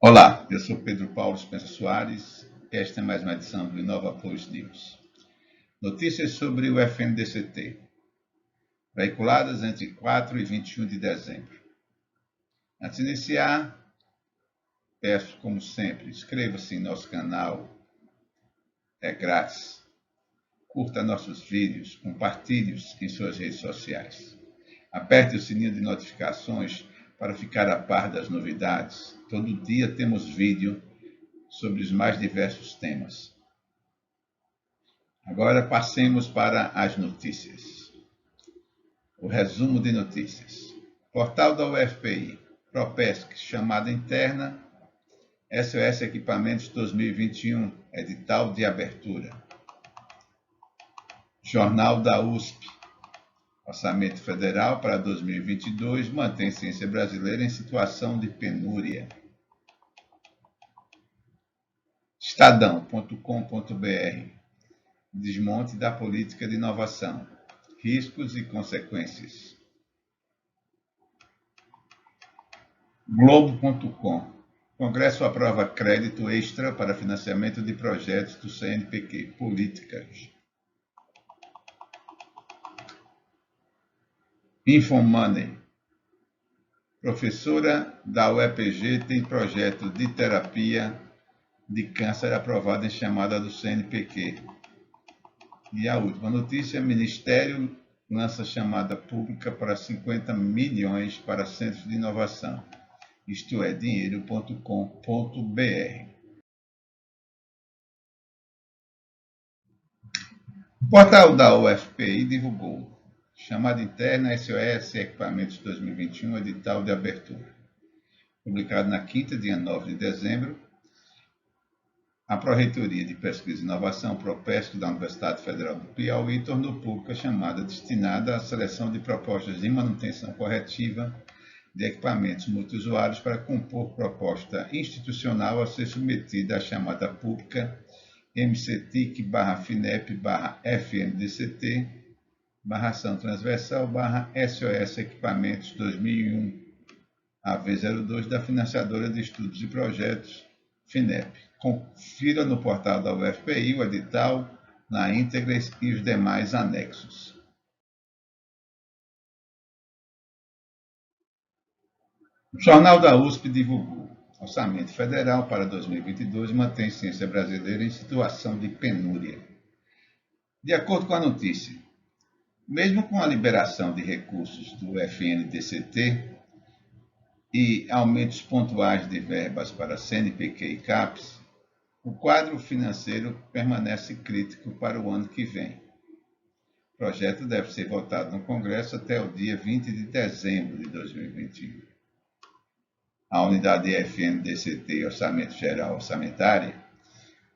Olá, eu sou Pedro Paulo Spencer Soares. Esta é mais uma edição do Inova Post News. Notícias sobre o FNDCT, veiculadas entre 4 e 21 de dezembro. Antes de iniciar, peço, como sempre, inscreva-se em nosso canal, é grátis. Curta nossos vídeos, compartilhe-os em suas redes sociais. Aperte o sininho de notificações para ficar a par das novidades. Todo dia temos vídeo sobre os mais diversos temas. Agora passemos para as notícias. O resumo de notícias. Portal da UFPI, Propesc, chamada interna, SOS Equipamentos 2021, edital de abertura. Jornal da USP, Orçamento Federal para 2022 mantém ciência brasileira em situação de penúria. Estadão.com.br, desmonte da política de inovação, riscos e consequências. Globo.com, Congresso aprova crédito extra para financiamento de projetos do CNPq, políticas. Infomoney, professora da UEPG tem projeto de terapia de câncer aprovado em chamada do CNPq. E a última notícia, Ministério lança chamada pública para 50 milhões para centros de inovação. Isto é, dinheiro.com.br. O portal da UFPI divulgou chamada interna SOS Equipamentos 2021, edital de abertura. Publicado na quinta, dia 9 de dezembro, a Pró-Reitoria de Pesquisa e Inovação, Propesc, da Universidade Federal do Piauí, tornou pública a chamada destinada à seleção de propostas de manutenção corretiva de equipamentos multiusuários para compor proposta institucional a ser submetida à chamada pública MCTIC/FNDCT/ação transversal SOS Equipamentos 2001 AV02 da financiadora de estudos e projetos FINEP. Confira no portal da UFPI o edital na íntegra e os demais anexos. O Jornal da USP divulgou: Orçamento Federal para 2022 mantém ciência brasileira em situação de penúria. De acordo com a notícia, mesmo com a liberação de recursos do FNDCT e aumentos pontuais de verbas para CNPq e CAPES, o quadro financeiro permanece crítico para o ano que vem. O projeto deve ser votado no Congresso até o dia 20 de dezembro de 2021. A unidade FNDCT, Orçamento Geral Orçamentária,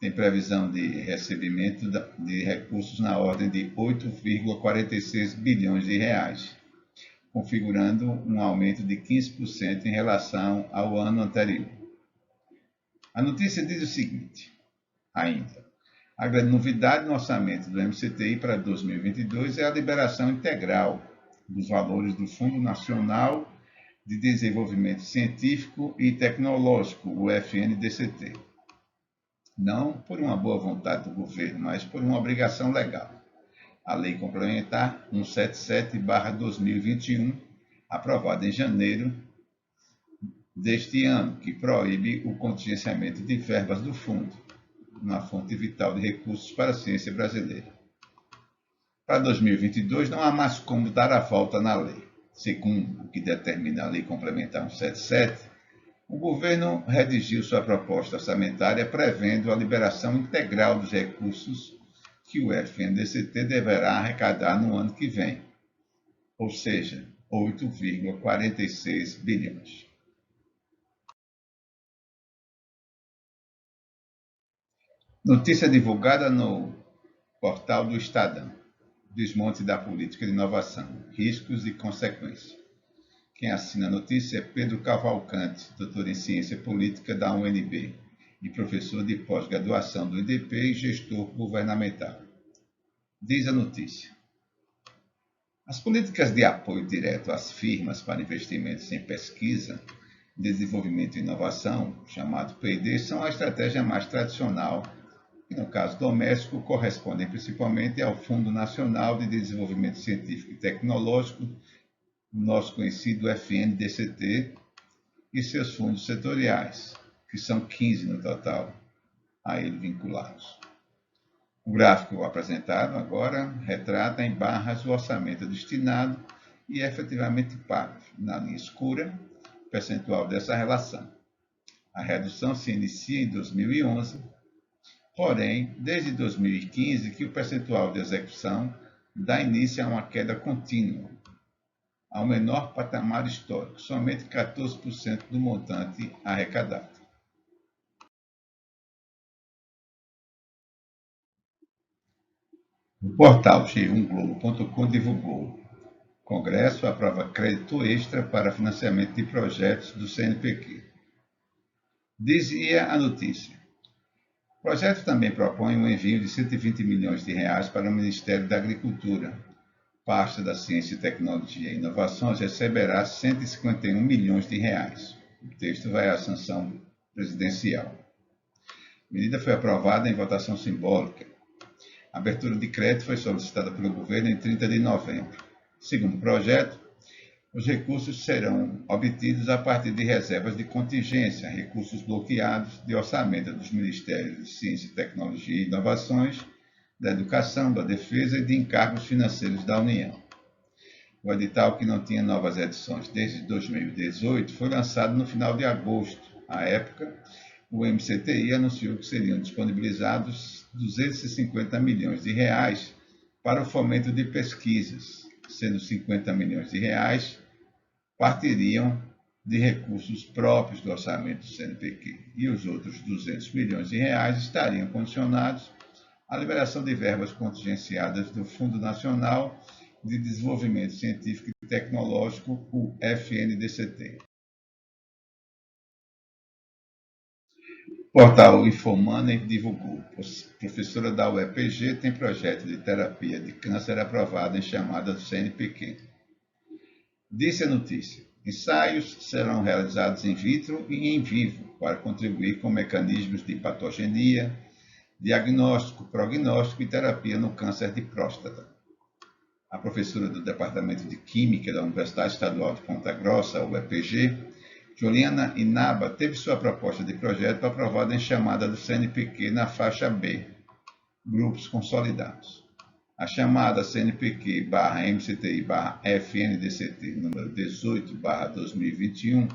tem previsão de recebimento de recursos na ordem de 8,46 bilhões de reais, configurando um aumento de 15% em relação ao ano anterior. A notícia diz o seguinte, ainda: a grande novidade no orçamento do MCTI para 2022 é a liberação integral dos valores do Fundo Nacional de Desenvolvimento Científico e Tecnológico, o FNDCT. Não por uma boa vontade do governo, mas por uma obrigação legal. A Lei Complementar 177/2021, aprovada em janeiro deste ano, que proíbe o contingenciamento de verbas do fundo, uma fonte vital de recursos para a ciência brasileira. Para 2022, não há mais como dar a volta na lei. Segundo o que determina a Lei Complementar 177, o governo redigiu sua proposta orçamentária prevendo a liberação integral dos recursos que o FNDCT deverá arrecadar no ano que vem, ou seja, 8,46 bilhões. Notícia divulgada no portal do Estadão. Desmonte da política de inovação, riscos e consequências. Quem assina a notícia é Pedro Cavalcante, doutor em Ciência Política da UNB e professor de pós-graduação do IDP e gestor governamental. Diz a notícia: as políticas de apoio direto às firmas para investimentos em pesquisa de Desenvolvimento e Inovação, chamado P&D, são a estratégia mais tradicional, que no caso doméstico correspondem principalmente ao Fundo Nacional de Desenvolvimento Científico e Tecnológico, nosso conhecido FNDCT, e seus fundos setoriais, que são 15 no total, a ele vinculados. O gráfico apresentado agora retrata em barras o orçamento destinado e efetivamente pago, na linha escura, percentual dessa relação. A redução se inicia em 2011, porém, desde 2015 que o percentual de execução dá início a uma queda contínua, ao menor patamar histórico, somente 14% do montante arrecadado. O portal g1globo.com divulgou: Congresso aprova crédito extra para financiamento de projetos do CNPq. Dizia a notícia: o projeto também propõe um envio de 120 milhões de reais para o Ministério da Agricultura. Pasta da Ciência, Tecnologia e Inovações receberá 151 milhões de reais. O texto vai à sanção presidencial. A medida foi aprovada em votação simbólica. A abertura de crédito foi solicitada pelo governo em 30 de novembro. Segundo o projeto, os recursos serão obtidos a partir de reservas de contingência, recursos bloqueados de orçamento dos Ministérios de Ciência, Tecnologia e Inovações, da Educação, da Defesa e de encargos financeiros da União. O edital, que não tinha novas edições desde 2018, foi lançado no final de agosto. À época, o MCTI anunciou que seriam disponibilizados 250 milhões de reais para o fomento de pesquisas, sendo 50 milhões de reais partiriam de recursos próprios do orçamento do CNPq e os outros 200 milhões de reais estariam condicionados à liberação de verbas contingenciadas do Fundo Nacional de Desenvolvimento Científico e Tecnológico, o FNDCT. O portal Infomoney divulgou: professora da UEPG tem projeto de terapia de câncer aprovado em chamada do CNPq. Disse a notícia: ensaios serão realizados in vitro e em vivo para contribuir com mecanismos de patogenia, diagnóstico, prognóstico e terapia no câncer de próstata. A professora do Departamento de Química da Universidade Estadual de Ponta Grossa, UEPG, Juliana Inaba, teve sua proposta de projeto aprovada em chamada do CNPq na faixa B, Grupos Consolidados. A chamada CNPq/MCTI/FNDCT número 18/2021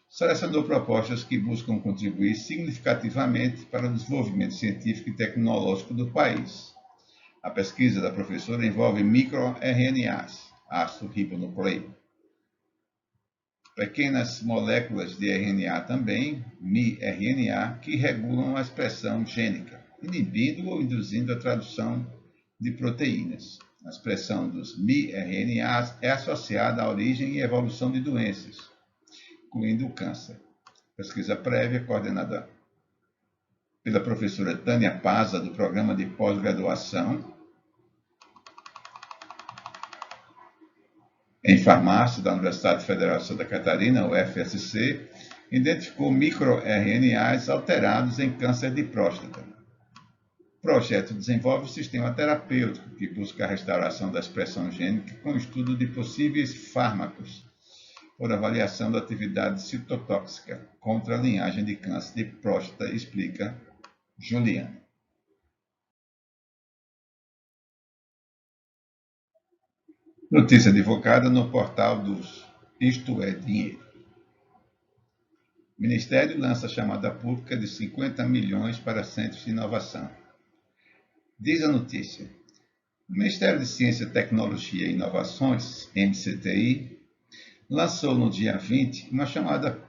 selecionou propostas que buscam contribuir significativamente para o desenvolvimento científico e tecnológico do país. A pesquisa da professora envolve microRNAs, ácido ribonucleico, pequenas moléculas de RNA também, miRNA, que regulam a expressão gênica, inibindo ou induzindo a tradução de proteínas. A expressão dos miRNAs é associada à origem e evolução de doenças, incluindo o câncer. Pesquisa prévia coordenada pela professora Tânia Paza, do Programa de Pós-Graduação em Farmácia da Universidade Federal de Santa Catarina, UFSC, identificou microRNAs alterados em câncer de próstata. O projeto desenvolve um sistema terapêutico que busca a restauração da expressão gênica com o estudo de possíveis fármacos por avaliação da atividade citotóxica contra a linhagem de câncer de próstata, explica Juliana. Notícia divulgada no portal dos Isto é Dinheiro. O Ministério lança chamada pública de 50 milhões para centros de inovação. Diz a notícia: o Ministério de Ciência, Tecnologia e Inovações, MCTI, lançou no dia 20 uma chamada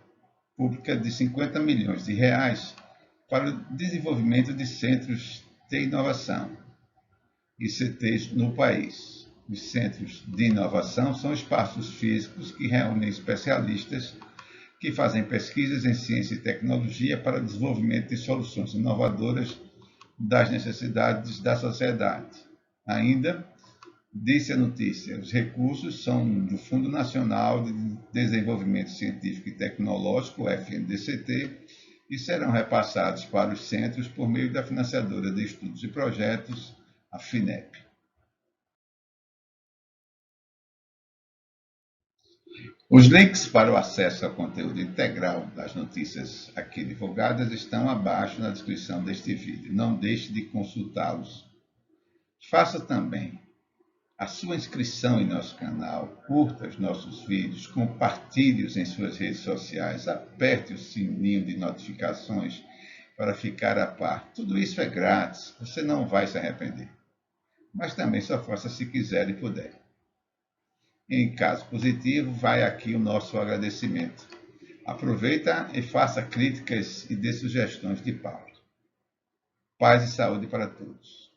pública de 50 milhões de reais para o desenvolvimento de centros de inovação, ICTs, no país. Os centros de inovação são espaços físicos que reúnem especialistas que fazem pesquisas em ciência e tecnologia para o desenvolvimento de soluções inovadoras das necessidades da sociedade. Ainda, Disse a notícia: os recursos são do Fundo Nacional de Desenvolvimento Científico e Tecnológico, FNDCT, e serão repassados para os centros por meio da financiadora de estudos e projetos, a FINEP. Os links para o acesso ao conteúdo integral das notícias aqui divulgadas estão abaixo na descrição deste vídeo. Não deixe de consultá-los. Faça também a sua inscrição em nosso canal, curta os nossos vídeos, compartilhe-os em suas redes sociais, aperte o sininho de notificações para ficar a par. Tudo isso é grátis, você não vai se arrepender. Mas também só faça se quiser e puder. Em caso positivo, vai aqui o nosso agradecimento. Aproveita e faça críticas e dê sugestões de pauta. Paz e saúde para todos.